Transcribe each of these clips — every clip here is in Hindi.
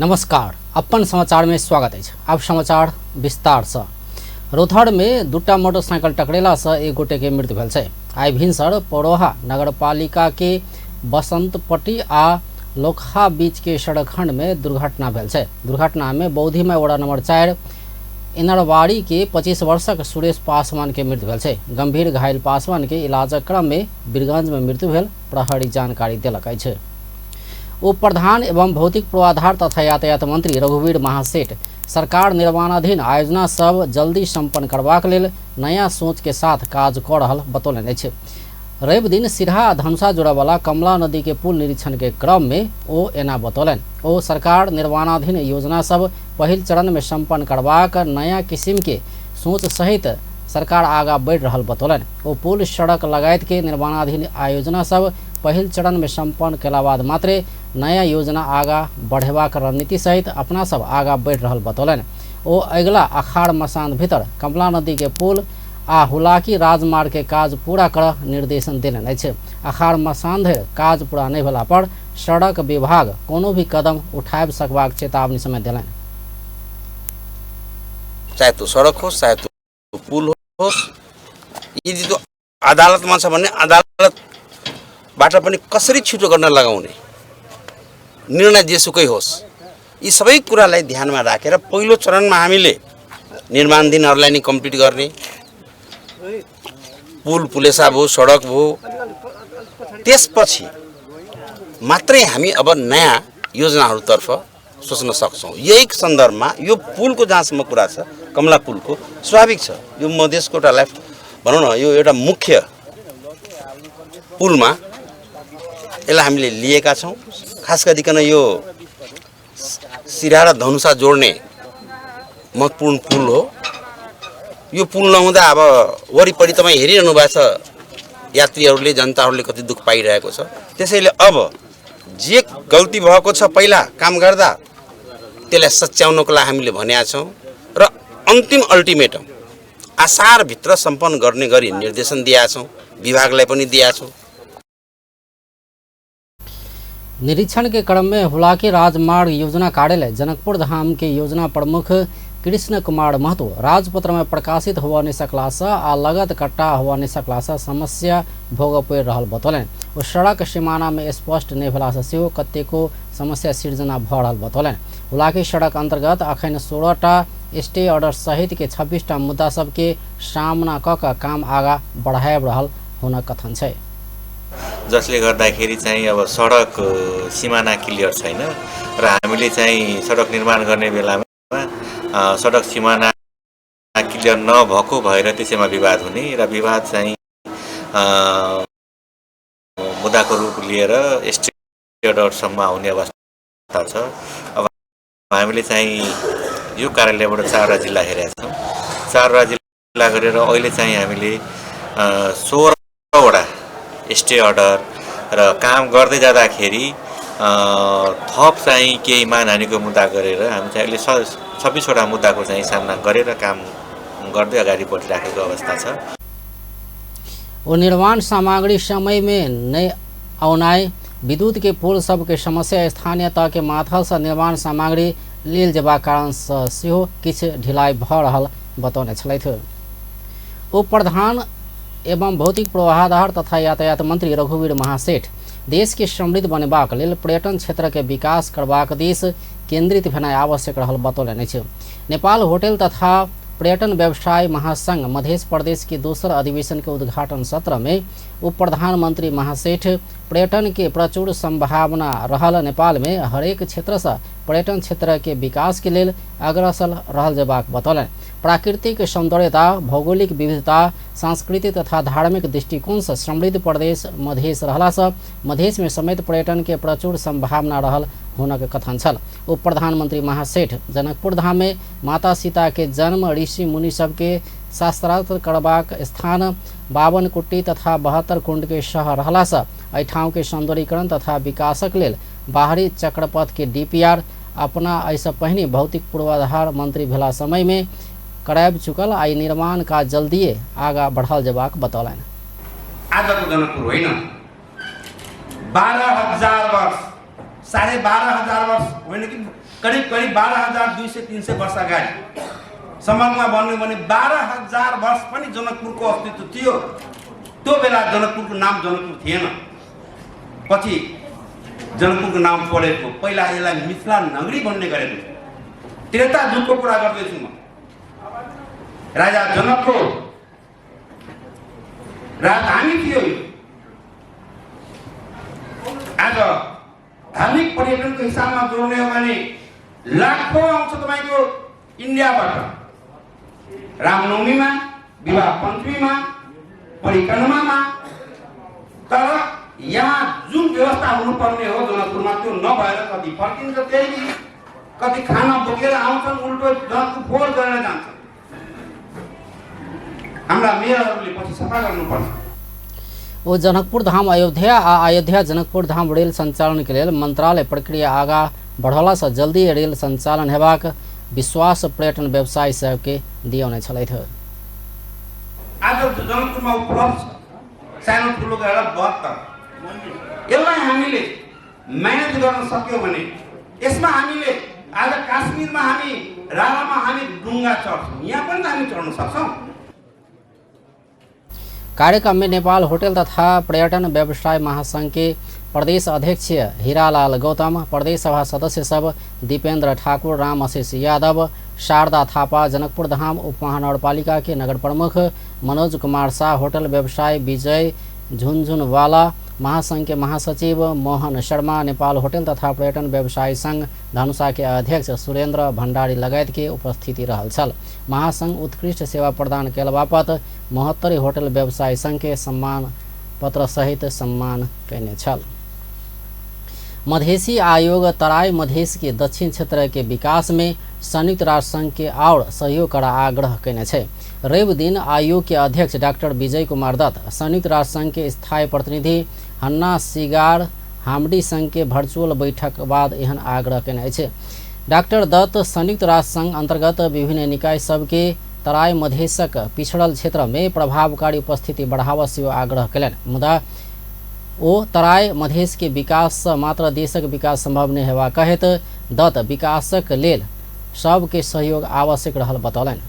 नमस्कार, अपन समाचार में स्वागत है। अब समाचार विस्तार से। रोथड़ में दूटा मोटरसाइकिल टकरेला से एक गोटे के मृत्यु भेल छै। आइ भिनसर पौरोहा नगरपालिका के बसंतपट्टी आ लोखा बीच के सड़क खंड में दुर्घटना भेल छै। दुर्घटना में बौद्धीमय वड़ा नंबर 4 इनरवाड़ी के 25 वर्षक सुरेश पासवान के मृत्यु भेल छै। गंभीर घायल पासवान के इलाजक क्रम में बीरगंज में मृत्यु भेल प्रहरी जानकारी देलक अछि। उप प्रधान एवं भौतिक पूर्वाधार तथा यातायात मंत्री रघुवीर महासेठ सरकार निर्माणाधीन आयोजना सब जल्दी संपन्न करबाक लेल नया सोच के साथ काज कऽ रहल बतौलनि अछि। रवि दिन सिरहा आ धनुषा जोड़ा वाला कमला नदी के पुल निरीक्षण के क्रम में ओ एना बतौलनि। ओ सरकार निर्माणाधीन योजना सब पहिल चरण में संपन्न करबाक नया किस्म के सोच सहित सरकार आगा बढ़ि रहल बतौलनि। ओ पुल सड़क लगायत के निर्माणाधीन आयोजना सब पहिल चरण में संपन्न केला बाद मात्रे नया योजना आगा बढ़ेबाक रणनीति सहित अपना सब आगा बढ़ि रहल बतौलनि। ओ अगिला अखाड़ मसांत भीतर कमला नदी के पुल आ हुलाकी राजमार्ग के काज पूरा कर निर्देशन देलनि अछि। अखाड़ मसांत धरि काज पूरा नहि भेला पर सड़क विभाग कोनो भी कदम उठाबि सकबाक चेतावनी समय देलनि। चाहे तो सड़क हो चाहे तो पुल हो, यदि तो अदालतमा छ भने अदालतबाट पनि कसरी छिटो गर्न लगाउने निर्णय जेसुकै होस्, यी सबै कुरालाई ध्यानमा राखेर पहिलो चरणमा हामीले निर्माणधीनहरूलाई नै कम्प्लिट गर्ने, पुल पुलेसा भयो सडक भयो, त्यसपछि मात्रै हामी अब नयाँ योजनाहरूतर्फ सोच्न सक्छौँ। यही सन्दर्भमा यो पुलको जहाँसम्म कुरा छ, कमला पुलको स्वाभाविक छ, यो मधेसको एउटालाई भनौँ न यो एउटा मुख्य पुलमा यसलाई हामीले लिएका छौँ। खास गरिकन यो सिरहा र धनुषा जोड्ने महत्त्वपूर्ण पुल हो। यो पुल नहुँदा अब वरिपरि तपाईँ हेरिरहनु भएको छ यात्रीहरूले जनताहरूले कति दुःख पाइरहेको छ। त्यसैले अब जे गल्ती भएको छ पहिला काम गर्दा त्यसलाई सच्याउनको लागि हामीले भनेका छौँ र अन्तिम अल्टिमेटम आसारभित्र सम्पन्न गर्ने गरी निर्देशन दिएका छौँ, विभागलाई पनि दिएका छौँ। निरीक्षण के क्रम में हुलाकी राजमार्ग योजना कार्यालय जनकपुर धाम के योजना प्रमुख कृष्ण कुमार महतो राजपत्र में प्रकाशित हुआ नहीं सकला से आ लगत कट्टा हुआ नहीं सकला से समस्या भोग पड़ि रहल बतौलनि। ओ सड़क सीमाना में स्पष्ट नहीं भेला से सेहो कतेको समस्या सिर्जना भ रहल बतौलनि। हुलाकी सड़क अंतर्गत अखन 16टा स्टे ऑर्डर सहित के 26टा मुद्दा सबके सामना क काम आगा बढ़ाइब रहल हुन कथन छै। जसले गर्दाखेरि चाहिँ अब सडक सिमाना क्लियर छैन र हामीले चाहिँ सडक निर्माण गर्ने बेलामा सडक सिमाना क्लियर नभएको भएर त्यसैमा विवाद हुने र विवाद चाहिँ मुद्दाको रूप लिएर स्टे अर्डरसम्म आउने अवस्था छ। अब हामीले चाहिँ यो कार्यालयबाट 4 जिल्ला हेरेका छौँ। 4 जिल्ला गरेर अहिले चाहिँ हामीले 16वटा स्टे अर्डर र काम गर्दै जाँदाखेरि थप चाहिँ केही मानहानिको मुद्दा गरेर हामी चाहिँ अहिले 26वटा मुद्दाको चाहिँ सामना गरेर काम गर्दै अगाडि बढिराखेको अवस्था छ। वो निर्माण सामग्री समय में नहीं औनाय, विद्युत के पुल सब के समस्या, स्थानीय तह के माथल से निर्माण सामग्री लेल जबाक कारण सेहो किछु ढिलाई भ रहल बतौने छलथि। उप प्रधान एवं भौतिक पूर्वाधार तथा यातायात मंत्री रघुवीर महासेठ देश के समृद्ध बनेबाक लेल पर्यटन क्षेत्र के विकास करबाक दिस केंद्रित भेनाइ आवश्यक रहल बतौलनि अछि। नेपाल होटल तथा पर्यटन व्यवसाय महासंघ मध्य प्रदेश के दोसर अधिवेशन के उद्घाटन सत्र में उप प्रधानमंत्री महासेठ पर्यटन के प्रचुर संभावना रहल नेपाल में हरेक क्षेत्र से पर्यटन क्षेत्र के विकास के लेल अग्रसर रहल जबाक बतौलनि। प्राकृतिक सौंदर्यता, भौगोलिक विविधता, सांस्कृतिक तथा धार्मिक दृष्टिकोण से समृद्ध प्रदेश मधेश रहला से मधेश में समेत पर्यटन के प्रचुर संभावना रहल होने के कथन छल। उप प्रधानमंत्री महासेठ जनकपुर धाम में माता सीता के जन्म, ऋषि मुनि सबके शास्त्रार्थ करबाक स्थान, 52 कुटी तथा 72 कुंड के शहर रहला से एहि ठाम के सौंदर्यीकरण तथा विकासक लेल बाहरी चक्रपथ के डीपीआर अपना ऐसा पहिने भौतिक पूर्वाधार मंत्री भेला समय में कराब चुकल आई निर्माण का जल्दीए आगा बढ़ाल जबाक बतौलनि। आजको जनकपुर होइन, 12,000 वर्ष 12,500 वर्ष होइन कि करिब करिब 12,200-300 वर्ष अगाडि सम्बन्धमा भन्नु भने 12,000 वर्ष पनि जनकपुरको अस्तित्व थियो। त्यो बेला जनकपुरको नाम जनकपुर थिएन। पछि जनकपुरको नाम पढेको, पहिला यसलाई मिथिला नगरी भन्ने गरेको। त्रेता युगको कुरा गर्दैछु म। राजा जनकको राजधानी थियो। आज धार्मिक पर्यटनको हिसाबमा जोड्ने हो भने लाखौं आउँछ तपाईको इन्डियाबाट। रामनवमीमा, विवाह पञ्चमीमा, परिक्रमामा। तर यहाँ जुन व्यवस्था हुनुपर्ने हो जनकपुरमा त्यो नभएर कति फर्किन्छ, त्यही कति खाना बोकेर आउँछन्, उल्टो जनकपुर फोहोर गरेर जान्छन्। हाम्रा मेयरहरूले पछि सफा गर्नुपर्छ। ओ जनकपुर धाम अयोध्या आ अयोध्या जनकपुर धाम रेल संचालन के लिए मंत्रालय प्रक्रिया आगा बढ़ला से जल्दी रेल संचालन हेबाक विश्वास पर्यटन व्यवसायी सब के दियौने छलैथ। आज जनकपुरमा उपलब्ध सानो ठुलो गरेर बहत्तर यसलाई हामीले म्यानेज गर्न सक्यौं भने यसमा हामीले आज काश्मीरमा हामी रालामा हामी डुङ्गा चढ्छौं, यहाँ पनि हामी चढ्न सक्छौं। कार्यक्रम में नेपाल होटल तथा पर्यटन व्यवसाय महासंघ के प्रदेश अध्यक्ष हीरालाल गौतम, प्रदेश सभा सदस्य सब दीपेंद्र ठाकुर, राम आशीष यादव, शारदा थापा, जनकपुर धाम उप महानगरपालिका के नगर प्रमुख मनोज कुमार शाह, होटल व्यवसाय विजय झुनझुनवाला, महासंघ के महासचिव मोहन शर्मा, नेपाल होटल तथा पर्यटन व्यवसायी संघ धनुषा के अध्यक्ष सुरेन्द्र भण्डारी लगायत के उपस्थिति रहल छल। महासंघ उत्कृष्ट सेवा प्रदान कैल बापत 72 होटल व्यवसायी संघ के सम्मान पत्र सहित सम्मान कैने छल। मधेसी आयोग तराई मधेश के दक्षिण क्षेत्र के विकास में संयुक्त राष्ट्र संघ के और सहयोग का आग्रह कैने छे। रवि दिन आयोग के अध्यक्ष डॉक्टर विजय कुमार दत्त, संयुक्त राष्ट्र संघ के स्थायी प्रतिनिधि हन्ना सिगार हामडी संघ के वर्चुअल बैठक बाद एहन आग्रह कैने छे। डॉक्टर दत्त संयुक्त राष्ट्र संघ अंतर्गत विभिन्न निकाय सबके तराई मधेशक पिछड़ल क्षेत्र में प्रभावकारी उपस्थिति बढ़ावा सेहो आग्रह कैलन। मुदा ओ तराई मधेश के विकास से मात्र देशक विकास संभव नहीं हेबा कहत दत्त विकासक लेल सबके सहयोग आवश्यक रहल बतौलन।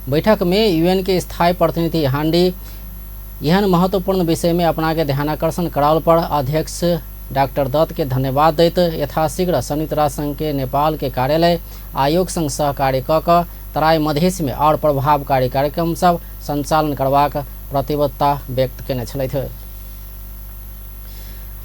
बैठक में यूएन के स्थायी प्रतिनिधि हांडी यहन महत्वपूर्ण विषय में अपना के ध्यानाकर्षण कराल पर अध्यक्ष डॉक्टर दत्त के धन्यवाद दैत यथाशीघ्र संयुक्त राष्ट्र संघ के नेपाल के कार्यालय आयोग संग सहकार्य क तराई मधेश में और प्रभावकारी कार्यक्रम सब संचालन करबाक प्रतिबद्धता व्यक्त कैने छलैथ।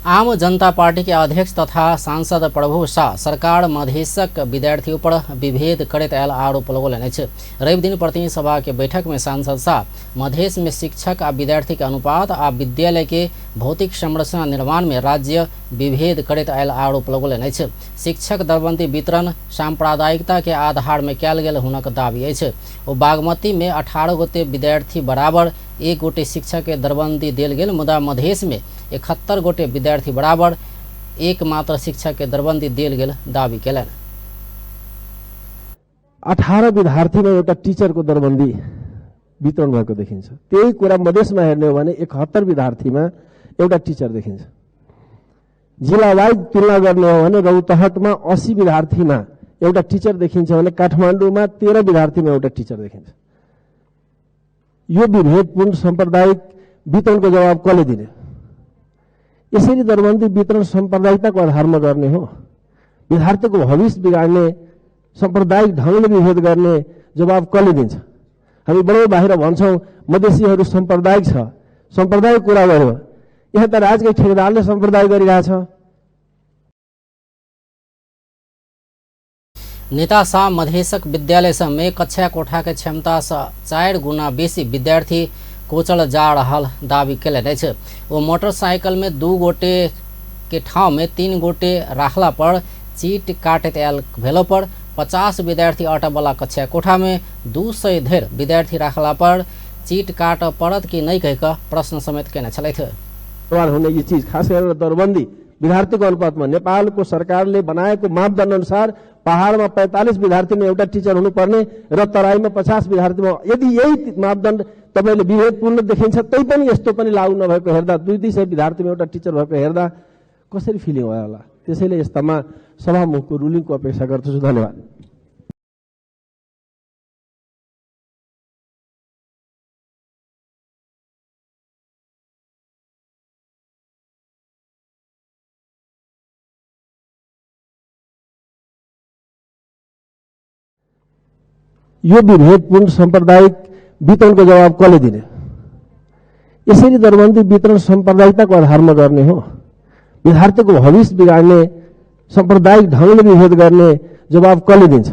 आम जनता पार्टी के अध्यक्ष तथा सांसद प्रभु शाह सरकार मधेशक विद्यार्थी पर विभेद करैत आयल आरोप लगौलनि अछि। रवि दिन प्रतिनिधि सभा के बैठक में सांसद शाह मधेश में शिक्षक आ विद्यार्थी के अनुपात आ विद्यालय के भौतिक संरचना निर्माण में राज्य विभेद करैत आयल आरोप लगौलनि अछि। शिक्षक दरबंदी वितरण सांप्रदायिकता के आधार में कयल गेल हुनक दावी अछि। ओ बागमती में 18 गोटे विद्यार्थी बराबर 1 गोटे शिक्षक के दरबंदी देल गेल, मुदा मधेश में 71 गोटे विद्यार्थी बराबर 1 मात्र शिक्षक के दरबंदी देल गेल दावी केलन। 18 विद्यार्थीमा एउटा टिचरको दरबन्दी वितरण भएको देखिन्छ। त्यही कुरा मधेसमा हेर्ने हो भने 71 विद्यार्थीमा एउटा टिचर देखिन्छ। जिल्ला वाइज तुलना गर्ने हो भने रौतहटमा 80 विद्यार्थीमा एउटा टिचर देखिन्छ भने काठमाडौँमा 13 विद्यार्थीमा एउटा टिचर देखिन्छ। यो विभेदपूर्ण सांप्रदायिक वितरणको जवाब कसले दिने? यसरी दरबन्दी वितरण सांप्रदायिकताको आधारमा गर्ने हो। विद्यार्थीको भविष्य बिगाड्ने सांप्रदायिक ढंगले विभेद गर्ने जवाब कसले दिन्छ? हामी बडो बाहिर भन्छौं मधेसीहरू सांप्रदायिक छ, सांप्रदायिक कुरा गर्यो। यहाँ त राजकै ठेकेदारले सांप्रदायिक गरिरहेछ। नेता शाह मधेशक विद्यालय सब में कक्षा कोठा के क्षमता से 4 गुना बेसी विद्यार्थी कोचल जा रहल दावी कैलन अछि। वो मोटरसाइकिल में 2 गोटे के ठाव में 3 गोटे राखला पर चीट काटैत आयल भेला पर 50 विद्यार्थी अटै वाला कक्षा कोठा में 200 धरि विद्यार्थी राखला पर चीट काट पड़त कि नहीं कह प्रश्न समेत कैने छलैथ। हुने ये चीज खास गरेर दरबन्दी विद्यार्थीको अनुपातमा नेपालको सरकारले बनाएको मापदण्ड अनुसार पहाडमा 45 विद्यार्थीमा एउटा टिचर हुनुपर्ने र तराईमा 50 विद्यार्थीमा, यदि यही मापदण्ड तपाईले विभेदपूर्ण देखिन्छ तै पनि यस्तो पनि लागू नभएको हेर्दा 200 विद्यार्थीमा एउटा टिचर भएको हेर्दा कसरी फिलिङ भयो होला? त्यसैले यस्तामा सभामुखको रुलिङको अपेक्षा गर्दछु। धन्यवाद। यो विभेदपूर्ण साम्प्रदायिक वितरणको जवाब कसले दिने? यसरी दरबन्दी वितरण साम्प्रदायिकताको आधारमा गर्ने हो। विद्यार्थीको भविष्य बिगाड्ने, साम्प्रदायिक ढङ्गले विभेद गर्ने जवाब कसले दिन्छ?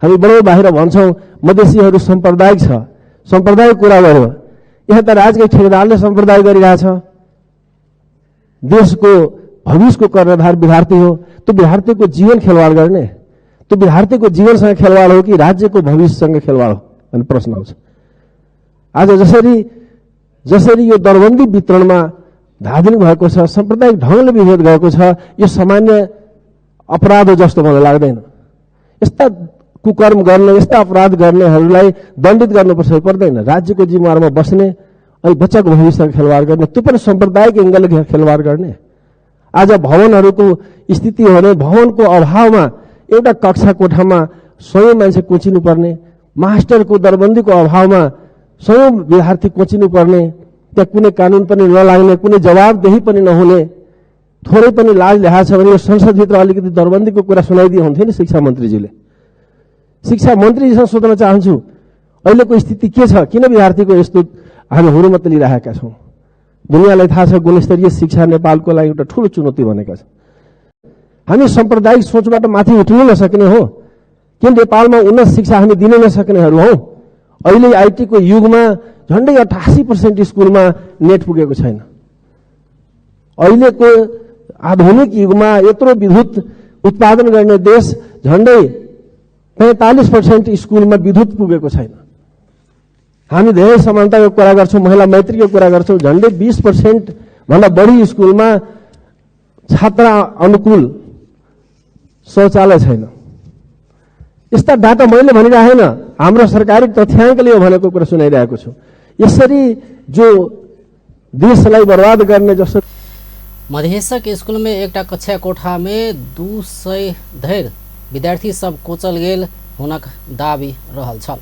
हामी बडो बाहिर भन्छौँ मधेसीहरू साम्प्रदायिक छ, साम्प्रदायिक कुरा गर्यो। यहाँ त राजकै ठेकेदारले साम्प्रदाय गरिरहेछ। देशको भविष्यको कर्णधार विद्यार्थी हो। त्यो विद्यार्थीको जीवन खेलवाड गर्ने, त्यो विद्यार्थीको जीवनसँग खेलवाड हो कि राज्यको भविष्यसँग खेलवाड हो भन्ने प्रश्न आउँछ। आज जसरी यो दरबन्दी वितरणमा धादिङ भएको छ, साम्प्रदायिक ढङ्गले विभेद गएको छ, यो सामान्य अपराध हो जस्तो मलाई लाग्दैन। यस्ता कुकर्म गर्ने, यस्ता अपराध गर्नेहरूलाई दण्डित गर्नुपर्छ पर्दैन। राज्यको जिम्मेवारमा बस्ने अनि बच्चाको भविष्यसँग खेलवाड गर्ने, त्यो पनि साम्प्रदायिक एङ्गलले खेलवाड गर्ने। आज भवनहरूको स्थिति हो भने भवनको अभावमा एउटा कक्षा कोठामा 100 मान्छे कोचिनु पर्ने, मास्टरको दरबन्दीको अभावमा 100 विद्यार्थी कोचिनु पर्ने, त्यहाँ कुनै कानुन पनि नलाग्ने, कुनै जवाबदेही पनि नहुने, थोरै पनि लाज ल्याएको छ भने यो संसदभित्र अलिकति दरबन्दीको कुरा सुनाइदिए हुन्थ्यो नि शिक्षा मन्त्रीजीले। शिक्षा मन्त्रीजीसँग सोध्न चाहन्छु, अहिलेको स्थिति के छ? किन विद्यार्थीको यस्तो हामी हुरुमत लिइरहेका छौँ? दुनियाँलाई थाहा छ गुणस्तरीय शिक्षा नेपालको लागि एउटा ठुलो चुनौती बनेका छ। हामी साम्प्रदायिक सोचबाट माथि उठ्न नसक्ने हो कि नेपालमा उन्नत शिक्षा हामी दिन नसक्नेहरू हौ। अहिले आइटीको युगमा झन्डै 88% स्कुलमा नेट पुगेको छैन। अहिलेको आधुनिक युगमा यत्रो विद्युत उत्पादन गर्ने देश झन्डै 45% स्कुलमा विद्युत पुगेको छैन। हामी धेरै समानताको कुरा गर्छौँ, महिला मैत्रीको कुरा गर्छौँ, झन्डै 20% भन्दा बढी स्कुलमा छात्र अनुकूल शौचालय छैन। यस्ता डाटा मैले भनिरहेन, हाम्रो सरकारी तथ्याङ्कले हो भनेको कुरा सुनाइरहेको छु। यसरी जो देशलाई बर्बाद गर्ने जस्तो मधेसक स्कूल में एक कक्षा कोठा में 200 धरि विद्यार्थी सब कोचल गेल हुनक दाबी रहल छल।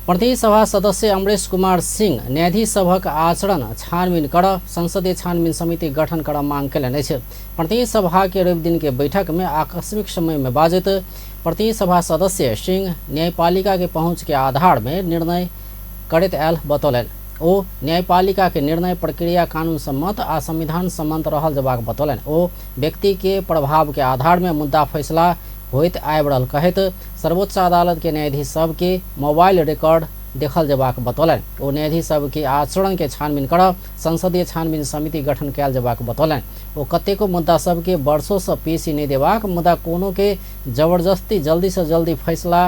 प्रतिनिधि सभा सदस्य अमरेश कुमार सिंह न्यायाधीश सभक आचरण छानबीन कर संसदीय छानबीन समिति गठन कर मांग कयलनि अछि। प्रतिनिधि सभा के रवि दिन के बैठक में आकस्मिक समय में बाजित प्रतिनिधि सभा सदस्य सिंह न्यायपालिका के पहुंच के आधार में निर्णय करैत आयल बतौलनि। ओ न्यायपालिका के निर्णय प्रक्रिया कानून सम्मत आ संविधान सम्मत रहल जबाक बतौलनि। ओ व्यक्ति के प्रभाव के आधार में मुद्दा फैसला होइत आबि रहल कहैत सर्वोच्च अदालत के न्यायाधीश सब के मोबाइल रिकॉर्ड देखल जबाक बतौलनि। ओ न्यायाधीश सब के आचरण के छानबीन कर संसदीय छानबीन समिति गठन कयल जबाक बतौलनि। ओ कतेको मुद्दा सब के वर्षों से पेशी नहीं देबाक मुद्दा कोनो के जबरदस्ती जल्दी से जल्दी फैसला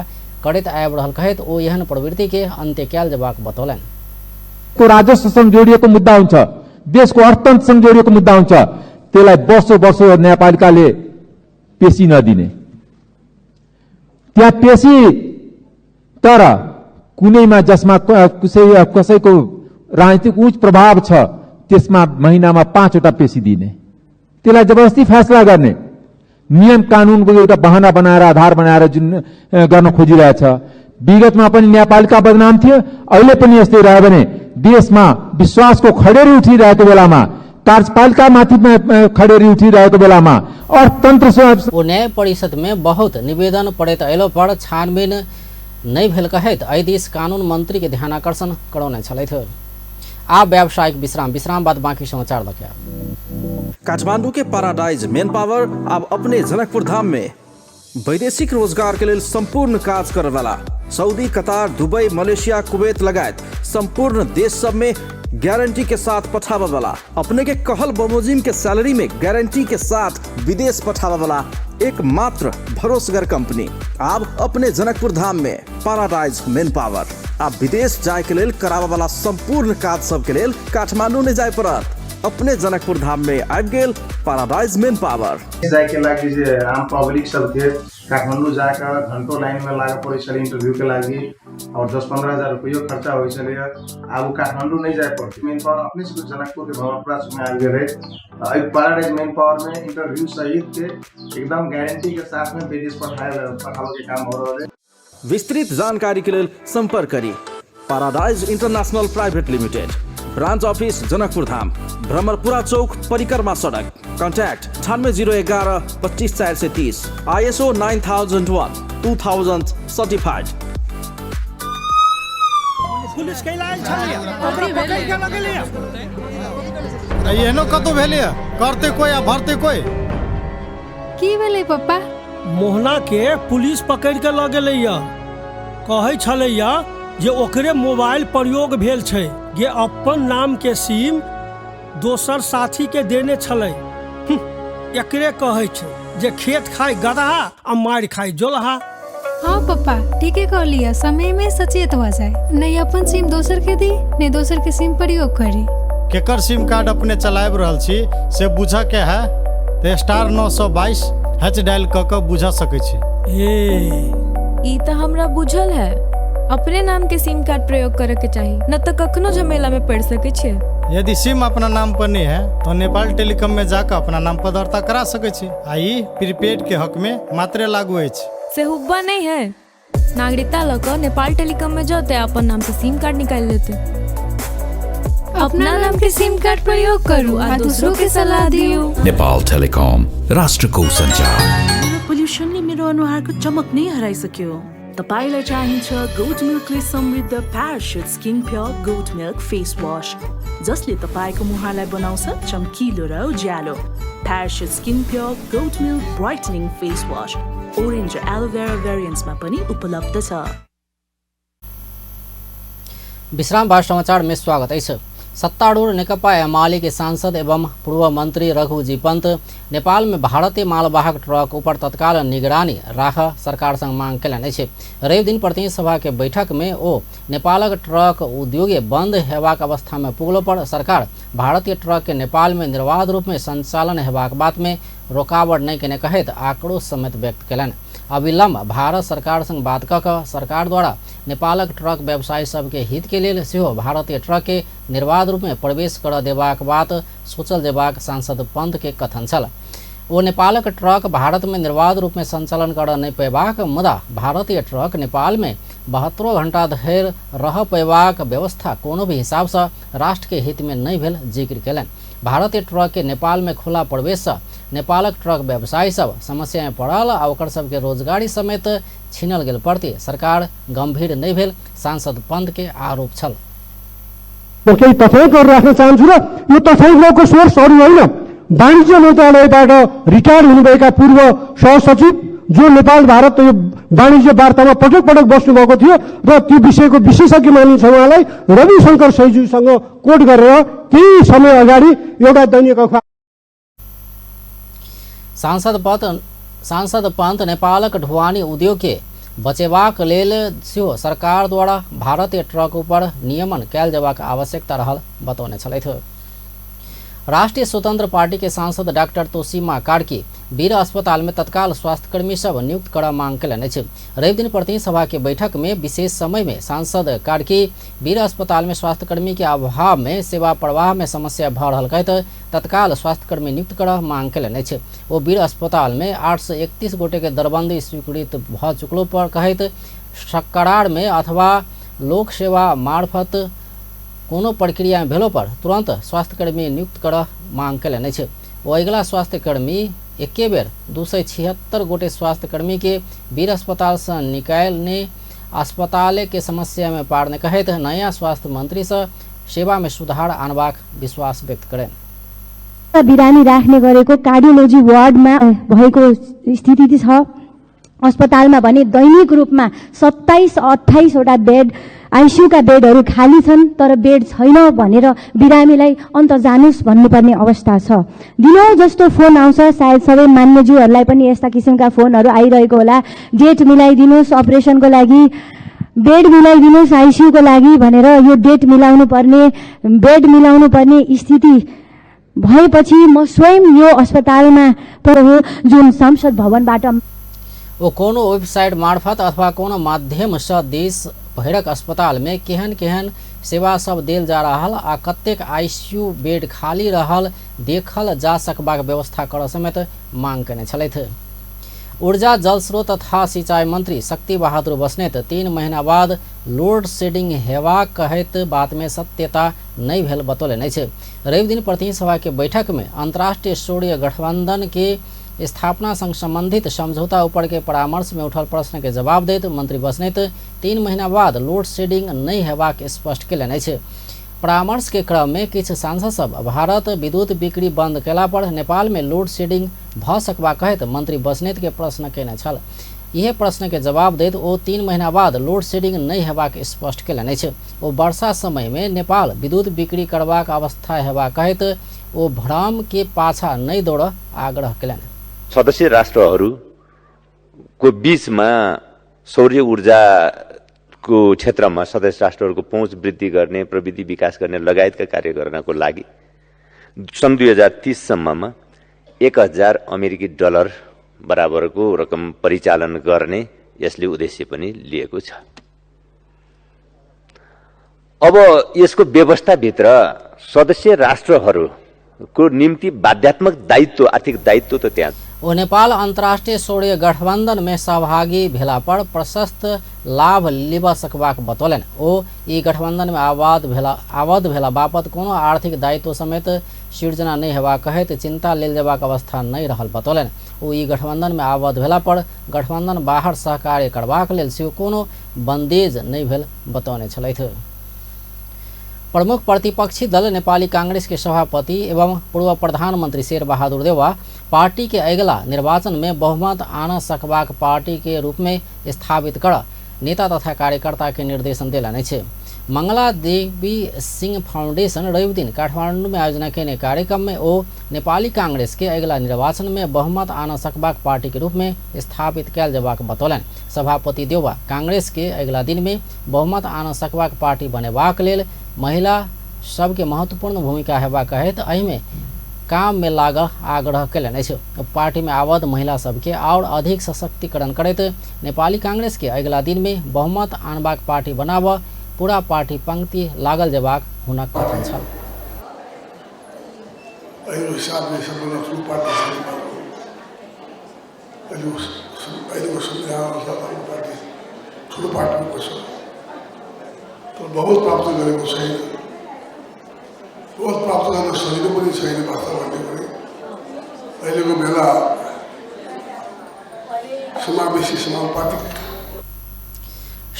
करैत आबि रहल कहैत ओ एहन प्रवृत्ति के अन्त्य कयल जबाक बतौलनि। को राजस्वसँग जोडिएको मुद्दा हुन्छ, देशको अर्थतन्त्रसँग जोडिएको मुद्दा हुन्छ, त्यसलाई वर्षौं न्यायपालिकाले पेशी नदिने। त्यहाँ पेशी तर कुनैमा जसमा कसैको राजनीतिक उच्च प्रभाव छ त्यसमा महिनामा 5 वटा पेशी दिने, त्यसलाई जबरजस्ती फैसला गर्ने नियम कानूनको एउटा बहाना बनाएर आधार बनाएर जुन गर्न खोजिरहेछ। विगतमा पनि न्यायपालिका बदनाम थियो, अहिले पनि यस्तै रह्यो भने देशमा विश्वासको खडेरी उठिरहेको बेलामा, कार्यपालिकामाथि खडेरी उठिरहेको बेलामा अर्थतन्त्र ओ न्याय परिषद में बहुत निवेदन पड़ैत अयलो पर छानबीन नहीं भेल कहैत अयदिश कानून मंत्री के ध्यान आकर्षण करौने छलैथ। आप व्यावसायिक विश्राम बाद बाकी समाचार देखिए। काठमांडू के पैराडाइज मेन पावर अब अपने जनकपुर धाम में वैदेशिक रोजगार के लिए संपूर्ण कार्य करे वाला सऊदी, कतार, दुबई, मलेशिया, कुवैत लगायत संपूर्ण देश सब में गारंटी के साथ पठावा वाला, अपने के कहल बमोजिम के सैलरी में गारंटी के साथ विदेश पठावा वाला एकमात्र भरोसेगर कंपनी अब अपने जनकपुर धाम में पैराडाइज मेन पावर। अब विदेश जाए के लिए करावा वाला संपूर्ण कार्य सब के लिए काठमांडू ने जाए पड़त अपने जनकपुर धाम में आबि गेल पैराडाइज मेन पावर। जाए के लागि आम पब्लिक सब के काठमाडौँ जाकर घंटों लाइन में लाग पड़े इंटरव्यू के लगी और 10-15 हजार रुपये खर्चा हो अब काठमाडौँ नहीं जाए पड़ती मेन पावर अपने से जनकपुर के भवनपुरा में आ गए पैराडाइज मेन पावर में इंटरव्यू सहित के एकदम गारंटी के साथ में विदेश पठाने के काम हो रहा है। विस्तृत जानकारी के लिए संपर्क करें Paradise International Private Limited, branch office Janakpur Dham, Bhramarpura चौक, परिक्रमा सड़क। Contact 9801 25430, ISO 9001 2000 certified. पुलिस के लायल छलिए ओकरा पकड़ के लगलिए एहनो कतो भेलिए करते कोई आ भरते कोई की भेलै पप्पा? मोहना के पुलिस पकड़ के ल गेलैया, कहै छलैया जे ओकरे मोबाइल प्रयोग भेल छै, जे अपन नाम के सिम दोसर साथी के देने छलै। एकरे कहै छै जे खेत खाए गदहा आ मार खाए जोलहा। हाँ पप्पा ठीके कह लिया, समय में सचेत हो जाए, नहीं अपन सिम दोसर के दी नहीं दोसर के सिम प्रयोग करी। केकर सिम कार्ड अपने चलाब रहल छी से बुझ के है तो *922# डायल क के बुझ सकै छी। ई त हमरा बुझल है, अपने नाम के सिम कार्ड प्रयोग करे के चाहिए, न तो कखनो झमेला में पड़ सके छे। यदि सिम अपना नाम पर नहीं है तो नेपाल टेलीकॉम में जाकर अपना नाम पर दर्ता करा सके छी। आई प्रीपेड के हक में मात्र लागू है से हुब्बा नहीं है, नागरिकता लकर नेपाल टेलीकॉम में जाते अपन नाम से सिम कार्ड निकाल लेते। अपना नाम के सिम कार्ड प्रयोग करू और दूसरों के सलाह दियो। नेपाल टेलिकॉम, राष्ट्र को संचार। पोल्युसनले मेरो अनुहारको चमक नै हराइसक्यो। तपाईलाई चाहिन्छ गोट मिल्कले समृद्ध Parachute skin pure goat milk face wash, जसले तपाईको मुहारलाई बनाउँछ चम्किलो र उज्यालो। Parachute skin pure goat milk brightening face wash orange र एलोभेरा भेरिएन्ट्समा पनि उपलब्ध छ। विश्राम बाद समाचार में स्वागत है। सत्तारूढ़ नेकपा एमाले के सांसद एवं पूर्व मंत्री रघुजी पंत नेपाल में भारतीय मालवाहक ट्रक ऊपर तत्काल निगरानी राख सरकार संग मांग कयलनि अछि। रवि दिन प्रतिनिधि सभा के बैठक में ओ नेपालक ट्रक उद्योग बंद हेबाक अवस्था में पुगलो पर सरकार भारतीय ट्रक के नेपाल में निर्बाध रूप में संचालन हेबाक बात में रोकावट नहीं केने कहैत आक्रोश समेत व्यक्त कयलनि। अविलंब भारत सरकार संग बात कऽ कऽ सरकार द्वारा नेपालक ट्रक व्यवसायी सबके हित के लेल सेहो भारतीय ट्रक के निर्बाध रूप में प्रवेश कर देबाक बात सोचल जेबाक सांसद पंत के कथन छल। ओ नेपालक ट्रक भारत में निर्बाध रूप में संचालन कर नहीं पेबाक मुदा भारतीय ट्रक नेपाल में 72 घंटा धरि रह पेबाक व्यवस्था कोनो भी हिसाब से राष्ट्र के हित में नहीं भेल जिक्र कयलनि। भारतीय ट्रक के नेपाल में खुला प्रवेश से नेपालक ट्रक व्यवसायी सब समस्या में पड़ल आ ओकर सबके रोजगारी समेत छीनल गेल प्रति सरकार गंभीर नहीं भेल सांसद पंत के आरोप छल। केही तथ्याङ्क राख्न चाहन्छु र यो तथ्याङ्कको सोर्स अरू होइन, वाणिज्य मन्त्रालयबाट रिटायर हुनुभएका पूर्व सहसचिव जो नेपाल भारत यो वाणिज्य वार्तामा पटक पटक बस्नुभएको थियो र त्यो विषयको विशेषज्ञ मानिन्छ उहाँलाई रविशंकर सैजुसँग कोट गरेर केही समय अगाडि एउटा दैनिक अखबार सांसद पंत नेपालक ढुवानी उद्योग के बचेबाक लेल सेहो सरकार द्वारा भारतीय ट्रक ऊपर नियमन कयल जेबाक आवश्यकता रहल बतौने छलथि। राष्ट्रीय स्वतंत्र पार्टी के सांसद डॉक्टर तोसीमा कार्की वीर अस्पताल में तत्काल स्वास्थ्यकर्मी सब नियुक्त कर मांग कयलनि अछि। रवि दिन प्रतिनिधि सभा के बैठक में विशेष समय में सांसद कार्की वीर अस्पताल में स्वास्थ्यकर्मी के अभाव में सेवा प्रवाह में समस्या भऽ रहल कहैत तत्काल स्वास्थ्यकर्मी नियुक्त कर मांग कयलनि अछि। ओ वीर अस्पताल में 831 गोटे के दरबंदी स्वीकृत भऽ चुकलो पर कहैत करार में अथवा लोक सेवा मार्फत कोनो प्रक्रिया में भेलो पर तुरंत स्वास्थ्यकर्मी नियुक्त कर मांग कयलनि अछि। ओ अगिला स्वास्थ्यकर्मी एके बेर 276 गोटे स्वास्थ्यकर्मी के वीर अस्पताल से निकालने अस्पताल के समस्या में पारने कहैत नया स्वास्थ्य मंत्री से सेवा में सुधार आनबाक विश्वास व्यक्त करें। बिरामी राख्ने गरेको कार्डियोलोजी वार्डमा भएको स्थिति छ। अस्पतालमा भने दैनिक रूपमा 27-28 वटा बेड आईसीयू का बेडहरू खाली छन् तर बेड छैन भनेर बिरामीलाई अन्त जानुस् भन्नुपर्ने अवस्था छ। दिनौ जस्तो फोन आउँछ, सायद सबै मान्यज्यूहरूलाई पनि यस्ता किसिमका फोनहरू आइरहेको होला। डेट मिलाइदिनुस् अपरेसनको लागि, बेड मिलाइदिनुस् आईसीयू को लागि भनेर यो डेट मिलाउनु पर्ने बेड मिलाउनु पर्ने स्थिति भएपछि म स्वयं यो अस्पतालमा जुन संसद भवनबाट ओ कोनो वेबसाइट मार्फत अथवा कोनो माध्यम से देश भैरक अस्पताल में केहन केहन सेवा सब देल जा रहल आ कतेक आईसीयू बेड खाली रहल देखल जा सकबाक व्यवस्था करऽ समेत मांग केने छलथि। ऊर्जा जल स्रोत तथा सिंचाई मंत्री शक्ति बहादुर बस्नेत 3 महीना बाद लोड शेडिंग हेबाक कहैत बात में सत्यता नहीं भेल बतौलनि अछि। रवि दिन प्रतिनिधि सभा के बैठक में अंतर्राष्ट्रीय सूर्य गठबंधन के स्थापना संग संबंधित समझौता ऊपर के परामर्श में उठल प्रश्न के जवाब दैत मंत्री बस्नेत 3 महीना बाद लोड शेडिंग नहीं हेबाक स्पष्ट केलनि अछि। परामर्श के क्रम में किछु सांसद सब भारत विद्युत बिक्री बंद केला पर नेपाल में लोड शेडिंग भ सकबा कहैत मंत्री बस्नेत के प्रश्न केने छल। यह प्रश्न के जवाब दैत ओ 3 महीना बाद लोड शेडिंग नहीं हेबाक स्पष्ट केलनि अछि। ओ वर्षा समय में नेपाल विद्युत बिक्री करबाक अवस्था हेबा कहैत ओ भ्रम के पाछा नहीं दौड़ आग्रह केलनि। सदस्य राष्ट्रहरूको बीचमा सौर्य ऊर्जाको क्षेत्रमा सदस्य राष्ट्रहरूको पहुँच वृद्धि गर्ने, प्रविधि विकास गर्ने लगायतका कार्य गर्नको लागि सन् 2030 सम्ममा 1000 अमेरिकी डलर बराबरको रकम परिचालन गर्ने यसले उद्देश्य पनि लिएको छ। अब यसको व्यवस्थाभित्र सदस्य राष्ट्रहरूको निम्ति बाध्यात्मक दायित्व, आर्थिक दायित्व त त्यहाँ ओ नेपाल अंतर्राष्ट्रीय सौर्य गठबंधन में सहभागी भेला पर प्रशस्त लाभ लिबा सकबाक बतौलनि। ओ ई गठबंधन में आबद्ध भेला बापत कोनो आर्थिक दायित्व समेत सृजना नहीं हेबा कहैत चिंता लेल जेबाक अवस्था नहीं रहल बतौलनि। ओ ई गठबंधन में आबद्ध भेला पर गठबंधन बाहर सहकार्य करबाक लेल सेहो कोनो बंदेज नहीं भेल बतौने छलथि। प्रमुख प्रतिपक्षी दल नेपाली कांग्रेस के सभापति एवं पूर्व प्रधानमंत्री शेर बहादुर देउवा पार्टी के अगिला निर्वाचन में बहुमत आन सकबाक पार्टी के रूप में स्थापित कर नेता तथा कार्यकर्ता के निर्देशन देलनि अछि। मंगला देवी सिंह फाउंडेशन रवि दिन काठमांडू में आयोजना केने कार्यक्रम में ओ नेपाली कांग्रेस के अगिला निर्वाचन में बहुमत आन सकबाक पार्टी के रूप में स्थापित कैल जेबाक बतौलनि। सभापति देउवा कांग्रेस के अगिला दिन में बहुमत आन सकबाक पार्टी बनेबाक लेल महिला सबके महत्वपूर्ण भूमिका हेबा कहैत एहि में काम में लागल आग्रह केलनि अछि। पार्टी में आबद्ध महिला सबके और अधिक सशक्तिकरण करैत नेपाली कांग्रेस के अगिला दिन में बहुमत आनबाक पार्टी बनाब पूरा पार्टी पंक्ति लागल जेबाक हुनक कथन छल। बहुत प्राप्त गरेको छैन, बहुत प्राप्त गर्न सजिलो पनि छैन वास्तव भन्ने भने अहिलेको बेला समावेशी समानुपातिक।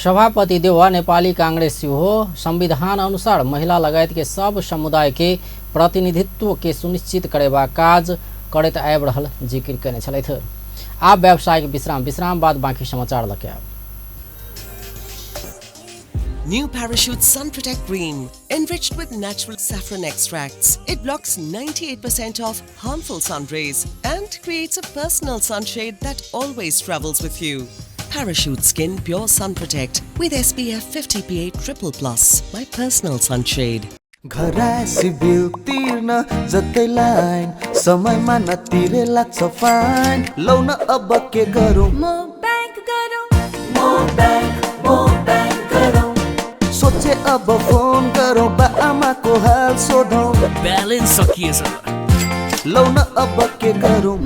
सभापति देउवा नेपाली कांग्रेस हो संविधान अनुसार महिला लगायत के सब समुदाय के प्रतिनिधित्व के सुनिश्चित करेबा काज करैत आबि रहल जिक्र केने छलथि। आब व्यावसायिक विश्राम बाद बाकी समाचार लके आब। New Parachute Sun Protect Cream, enriched with natural saffron extracts. It blocks 98% of harmful sun rays and creates a personal sunshade that always travels with you. Parachute Skin Pure Sun Protect with SPF 50 PA++, my personal sunshade. घरासी बिल तिर्न जतै लाइन समयमा नतिरे लाग्छ फाइन लौ न अब के गरौँ म बैंक गरौँ सोचे अब फोन गरौँ बा आमाको हाल सोधौँ ब्यालेन्स सकिएछ लौ न अब के गरौँ म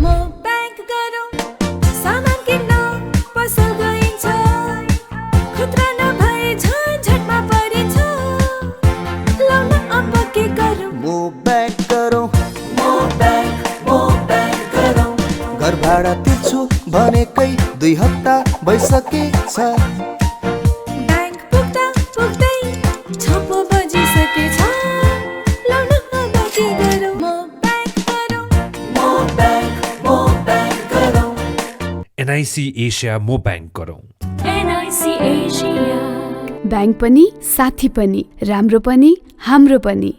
बैंक गरौँ सामान किन्न पसल गइन्छ खुद्रा नभए झन्झटमा परिन्छ लौ न अब के गरौँ म बैंक गरौँ घर भाडा तिर्छु भनेकै 2 हप्ता भइसकेछ बैंक पुग्दा पुग्दै 6 बजिसकेछ लौ न अब के गरौँ म बैंक गरौँ एनआईसी एशिया मो बैंक गरौँ। एनआईसी एशिया बैंक पनि साथी पनि राम्रो पनि हाम्रो पनि।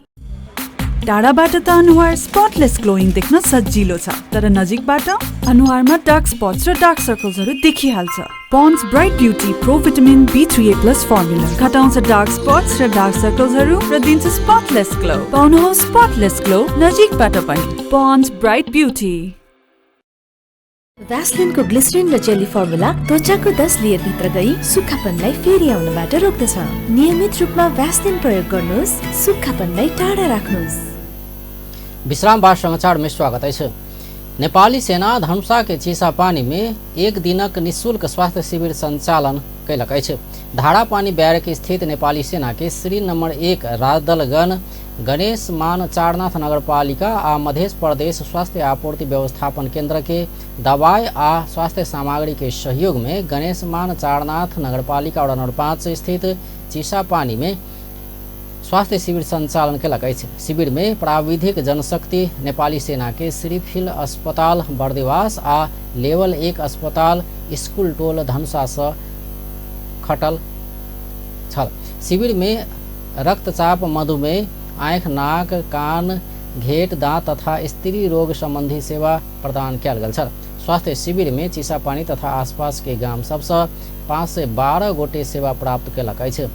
टाढाबाट त अनुहार स्पटलेस ग्लोइङ देख्न सजिलो छ तर नजिकबाट अनुहारमा डार्क स्पट्स र डार्क सर्कल्सहरू देखिहाल्छ। Pond's bright beauty pro vitamin B3A+ formula घटाउँछ डार्क स्पट्स र डार्क सर्कल्सहरू र दिन्छ स्पटलेस ग्लो। पाउनुहोस् स्पटलेस ग्लो नजिकबाट पनि। Pond's bright beauty. भ्यासलिनको ग्लिसरिन र जेली फर्मुला त्वचाको 10 लेयर भित्र गई सुक्खापनलाई फेरि आउनबाट रोक्दछ। नियमित रूपमा भ्यासलिन प्रयोग गर्नुहोस्, सुक्खापनलाई टाढा राख्नुहोस्। विश्रामबाट समाचार में स्वागत है। नेपाली सेना धनुषा के चिसापानी में एक दिनक निःशुल्क स्वास्थ्य शिविर संचालन कैलक अछि। धारापानी बैरक स्थित नेपाली सेना के श्री नंबर 1 राजदलगण गणेश मान चारनाथ नगरपालिका आ मध्य प्रदेश स्वास्थ्य आपूर्ति व्यवस्थापन केंद्र के दवाई आ स्वास्थ्य सामग्री के सहयोग में गणेश मान चारनाथ नगरपालिका वडा नंबर 5 स्थित चिसापानी में स्वास्थ्य शिविर संचालन कैलक अछि। शिविर में प्राविधिक जनशक्ति नेपाली सेना के श्रीफिल अस्पताल बर्दिवास आ लेवल 1 अस्पताल स्कूल टोल धनुषा से खटल छल। शिविर में रक्तचाप, मधुमेह, आँख, नाक, कान, घेट, दाँत तथा स्त्री रोग संबंधी सेवा प्रदान किया गेल छल। स्वास्थ्य शिविर में चिसापानी तथा आसपास के गांव सबसे 5 से 12 गोटे सेवा प्राप्त कैलक अछि।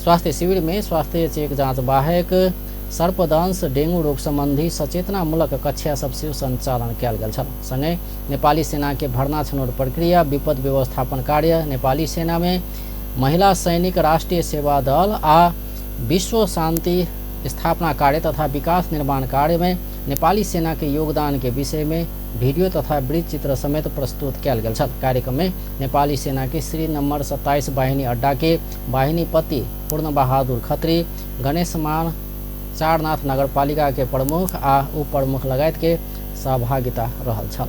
स्वास्थ्य शिविर में स्वास्थ्य चेक जांच बाहेक सर्पदंश, डेंगू रोग संबंधी सचेतनामूलक कक्षा सब सेहो संचालन किया गेल छल। संगे नेपाली सेना के भर्ना छनौट प्रक्रिया, विपद व्यवस्थापन कार्य, नेपाली सेना में महिला सैनिक, राष्ट्रीय सेवा दल आ विश्व शांति स्थापना कार्य तथा विकास निर्माण कार्य में नेपाली सेना के योगदान के विषय में वीडियो तथा वृत्त चित्र समेत प्रस्तुत किया गेल छल। कार्यक्रम में नेपाली सेना के श्री नंबर 27 वाहिनी अड्डा के वाहिनीपति पूर्ण बहादुर खत्री, गणेश मान चारनाथ नगरपालिका के प्रमुख आ उप प्रमुख लगायत के सहभागिता रहल छल।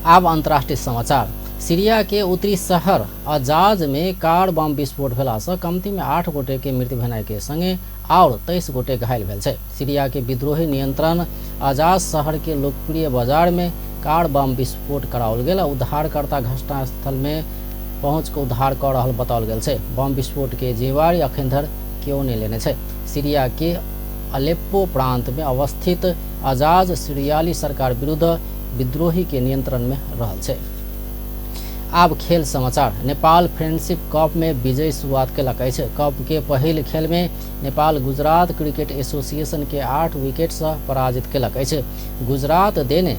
अब अंतर्राष्ट्रीय समाचार। सीरिया के उत्तरी शहर अजाज में कार बम विस्फोट भेला से कमती में 8 गोटे के मृत्यु भेनाइ के संगे और 23 गोटे घायल भेल छै। सीरिया के विद्रोही नियंत्रण अजाज शहर के लोकप्रिय बाजार में कार बम विस्फोट कराओल गेल। उद्धारकर्ता घटनास्थल में पहुंच के उद्धार कर रहल बताओल गेल छै। बम विस्फोट के जिम्मेवारी अखन धरि केओ नहीं लेने छै। सीरिया के अलेप्पो प्रांत में अवस्थित अजाज सीरियाली सरकार विरुद्ध विद्रोही के नियंत्रण में रहल छै। अब खेल समाचार। नेपाल फ्रेंडशिप कप में विजय शुरुआत कैलक अछि। कप के पहिल खेल में नेपाल गुजरात क्रिकेट एसोसिएशन के 8 विकेट से पराजित कैलक अछि। गुजरात देने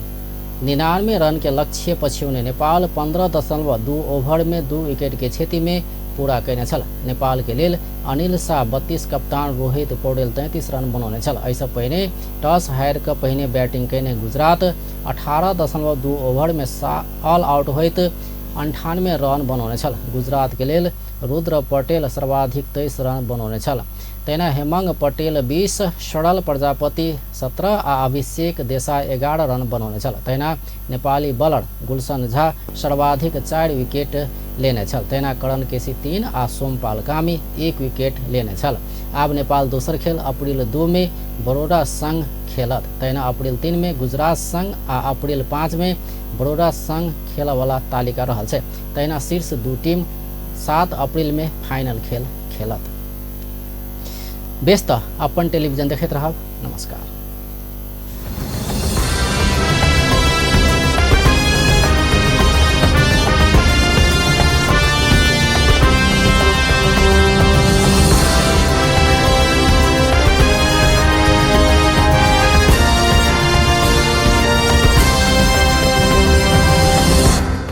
99 रन के लक्ष्य पछ्याउने नेपाल 15.2 ओवर में 2 विकेट के क्षति में पूरा कैने छल। नेपाल के लेल अनिल शाह 32, कप्तान रोहित पौडेल 33 रन बनौने छल। ऐसा पहिने टॉस हार के पहिने बैटिंग कैने गुजरात 18.2 ओवर में ऑल आउट होइत 98 रन बनौने छल। गुजरात के लेल रुद्र पटेल सर्वाधिक 23 रन बनौने छल। तैना हेमंग पटेल 20, सरल प्रजापति 17 आ अभिषेक देसाई 11 रन बनौने छल। तैना नेपाली बॉलर गुलशन झा सर्वाधिक 4 विकेट लेने छल। तैना करण केसी 3 आ सोमपाल कामी 1 विकेट लेने छल। आब नेपाल दोसर खेल अप्रैल 2 में बड़ौदा संग खेलत। तैना अप्रैल 3 में गुजरात संग आ अप्रैल 5 में बड़ौदा संग खेल वाला तालिका रहल छै। तैना शीर्ष 2 टीम 7 अप्रैल में फाइनल खेल खेलत। बेस्त अपन टेलीविजन देखैत रहब। नमस्कार।